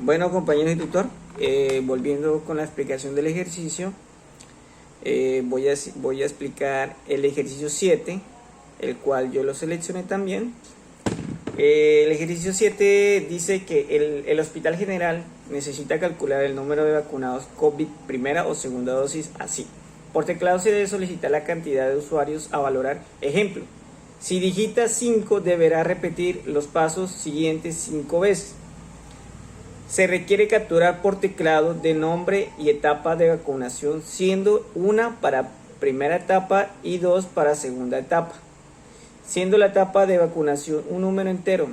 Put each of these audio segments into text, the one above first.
Bueno, compañeros y tutor, volviendo con la explicación del ejercicio, voy a explicar el ejercicio 7, el cual yo lo seleccioné también. El ejercicio 7 dice que el Hospital General necesita calcular el número de vacunados COVID primera o segunda dosis así. Por teclado se debe solicitar la cantidad de usuarios a valorar. Ejemplo, si digita 5 deberá repetir los pasos siguientes 5 veces. Se requiere capturar por teclado de nombre y etapa de vacunación, siendo una para primera etapa y 2 para segunda etapa. Siendo la etapa de vacunación un número entero,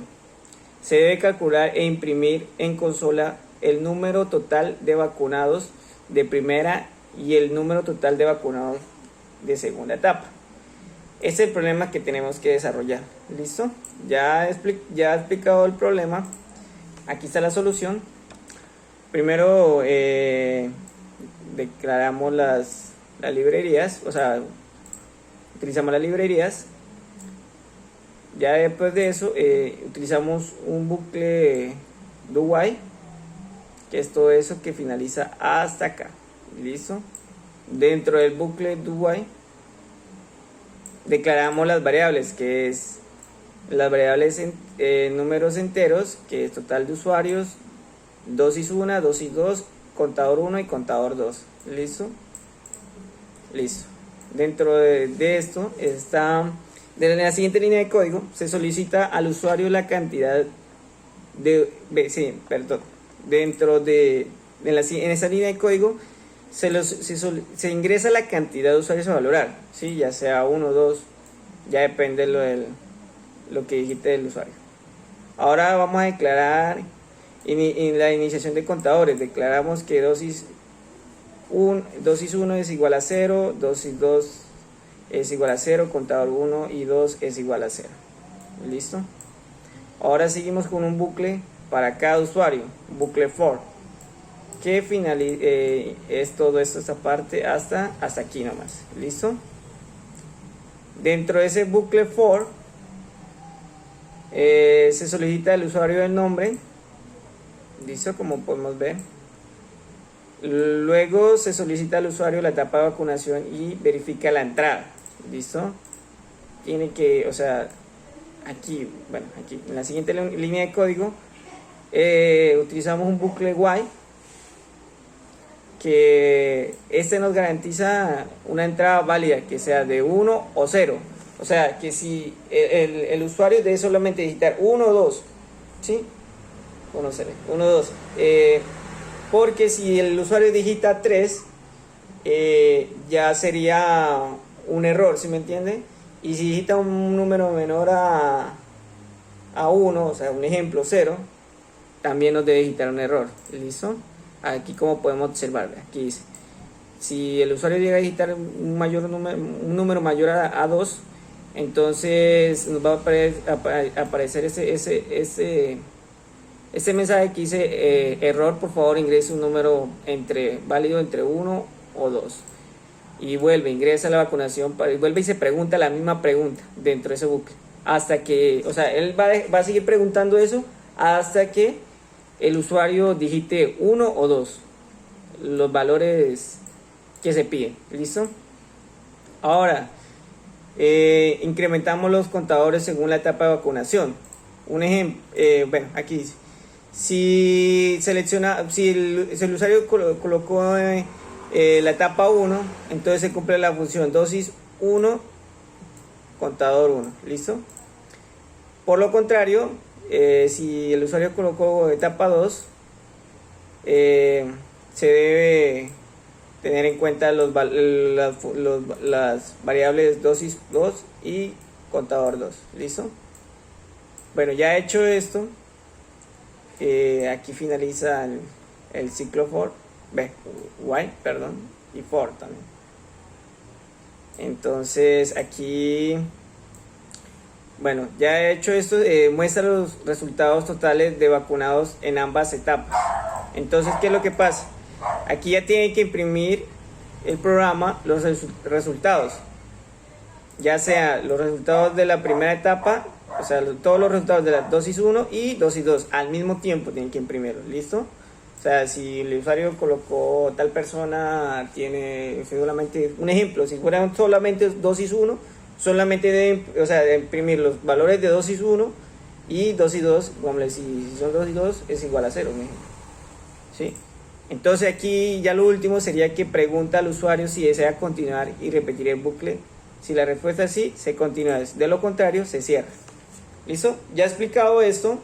se debe calcular e imprimir en consola el número total de vacunados de primera y el número total de vacunados de segunda etapa. Ese es el problema que tenemos que desarrollar. ¿Listo? Ya he explicado el problema. Aquí está la solución. Primero declaramos las librerías, o sea, utilizamos las librerías. Ya después de eso utilizamos un bucle do while, que es todo eso que finaliza hasta acá. ¿Listo? Dentro del bucle do while declaramos las variables, que es las variables en números enteros, que es total de usuarios, dosis 1, dosis 2, contador 1 y contador 2. ¿Listo? Listo. Dentro de esto está, en la siguiente línea de código se solicita al usuario la cantidad de, dentro en esa línea de código se ingresa la cantidad de usuarios a valorar, ¿sí? Ya sea 1 o 2, ya depende lo que digite el usuario. Ahora vamos a declarar en la iniciación de contadores. Declaramos que dosis 1 es igual a 0, dosis 2 es igual a 0, contador 1 y 2 es igual a 0. ¿Listo? Ahora seguimos con un bucle para cada usuario, bucle for, que es todo esto, esta parte hasta aquí nomás. ¿Listo? Dentro de ese bucle for se solicita al usuario el nombre. ¿Listo? Como podemos ver. Luego se solicita al usuario la etapa de vacunación y verifica la entrada. ¿Listo? Tiene que, o sea, aquí en la siguiente línea de código utilizamos un bucle while, que nos garantiza una entrada válida que sea de 1 o 0. O sea, que si el usuario debe solamente digitar 1 o 2, ¿sí? 1, 2. Porque si el usuario digita 3, ya sería un error, ¿sí me entiende? Y si digita un número menor a 1, o sea, un ejemplo 0, también nos debe digitar un error. ¿Listo? Aquí como podemos observar, aquí dice, si el usuario llega a digitar un número mayor a 2, entonces nos va a aparecer ese mensaje que dice error, por favor ingrese un número válido entre 1 o 2. Y ingresa la vacunación, vuelve y se pregunta la misma pregunta dentro de ese bucle. Hasta que, o sea, él va a seguir preguntando eso hasta que el usuario digite 1 o 2, los valores que se piden. ¿Listo? Ahora, incrementamos los contadores según la etapa de vacunación. Un ejemplo, aquí dice, si el usuario colocó la etapa 1, entonces se cumple la función dosis 1, contador 1. ¿Listo? Por lo contrario, si el usuario colocó etapa 2, se debe tener en cuenta las variables dosis 2 y contador 2. ¿Listo? Bueno, ya hecho esto, aquí finaliza el ciclo for, while, y for también. Entonces aquí, bueno, ya he hecho esto, muestra los resultados totales de vacunados en ambas etapas. Entonces, ¿qué es lo que pasa? Aquí ya tiene que imprimir el programa los resultados, ya sea los resultados de la primera etapa O sea, todos los resultados de las dosis 1 y dosis 2 al mismo tiempo tienen que imprimirlos. ¿Listo? O sea, si el usuario colocó tal persona, tiene solamente un ejemplo, si fueran solamente dosis 1, solamente debe imprimir los valores de dosis 1 y dosis 2, como si son dosis 2 es igual a 0, ¿sí? Entonces aquí ya lo último sería que pregunta al usuario si desea continuar y repetir el bucle. Si la respuesta es sí, se continúa, de lo contrario se cierra. ¿Listo? Ya explicado esto,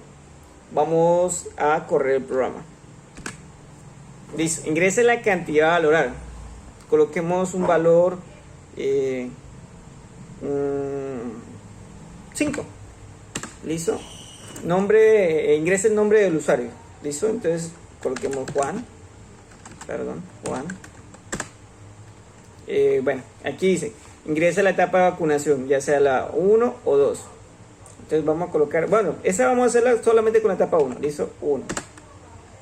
vamos a correr el programa. Listo, ingrese la cantidad a valorar. Coloquemos un valor 5. ¿Listo? Ingrese el nombre del usuario. ¿Listo? Entonces coloquemos Juan. Bueno, aquí dice, ingrese la etapa de vacunación, ya sea la 1 o 2. Entonces vamos a colocar, bueno, esa vamos a hacerla solamente con la etapa 1. ¿Listo? 1.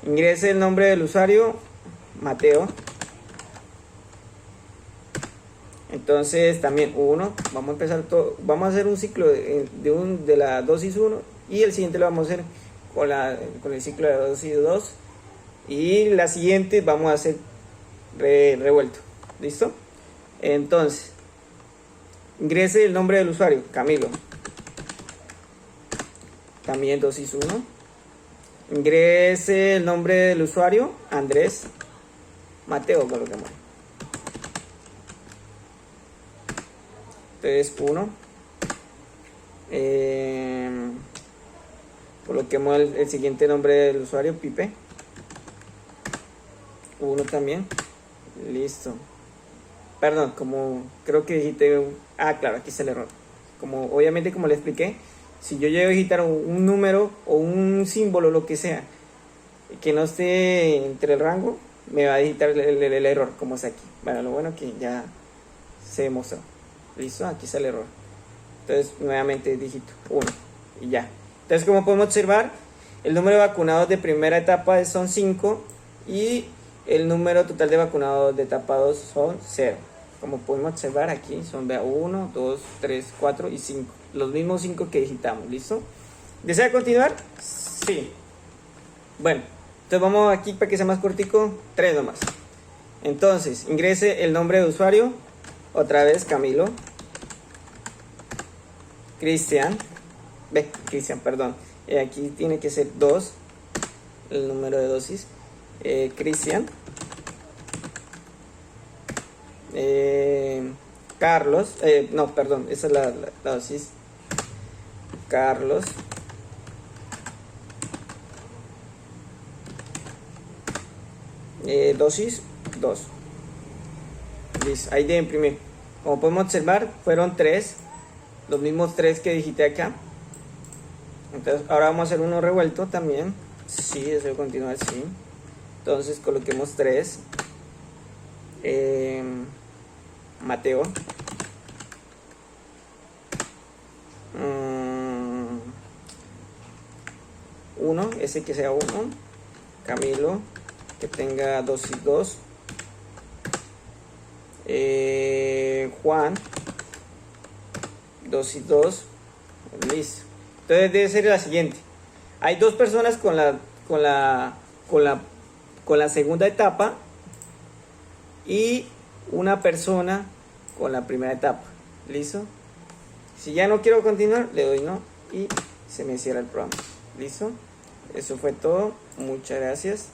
Ingrese el nombre del usuario, Mateo. Entonces también 1. Vamos a empezar todo. Vamos a hacer un ciclo de la dosis 1 y el siguiente lo vamos a hacer con el ciclo de la dosis 2. Y la siguiente vamos a hacer revuelto. ¿Listo? Entonces, ingrese el nombre del usuario, Camilo. También dosis 1. Ingrese el nombre del usuario, Andrés. Mateo, coloquemos. Entonces 1. Coloquemos el siguiente nombre del usuario, Pipe. 1 también. Listo. Perdón, como creo que dijiste. Claro, aquí está el error. Obviamente, como le expliqué, si yo llego a digitar un número o un símbolo, lo que sea, que no esté entre el rango, me va a digitar el error, como está aquí. Bueno, lo bueno que ya se demostró. Listo, aquí está el error. Entonces, nuevamente digito 1 y ya. Entonces, como podemos observar, el número de vacunados de primera etapa son 5 y el número total de vacunados de etapa 2 son 0. Como podemos observar aquí son 1, 2, 3, 4 y 5. Los mismos 5 que digitamos. ¿Listo? ¿Desea continuar? Sí. Bueno, entonces vamos aquí para que sea más cortico. 3 nomás. Entonces, ingrese el nombre de usuario. Otra vez Camilo. Cristian, perdón. Aquí tiene que ser 2. El número de dosis. Cristian. Carlos. No, perdón. Esa es la dosis. Carlos. Dosis 2. Listo, ahí debe imprimir. Como podemos observar, fueron 3. Los mismos 3 que digité acá. Entonces ahora vamos a hacer uno revuelto también. Sí, deseo continuar, sí. Entonces coloquemos 3. Mateo. 1, ese que sea 1. Camilo, que tenga dosis 2. Juan, dosis 2. Listo. Entonces debe ser la siguiente. Hay 2 personas con la segunda etapa y una persona con la primera etapa. ¿Listo? Si ya no quiero continuar, le doy no y se me cierra el programa. ¿Listo? Eso fue todo. Muchas gracias.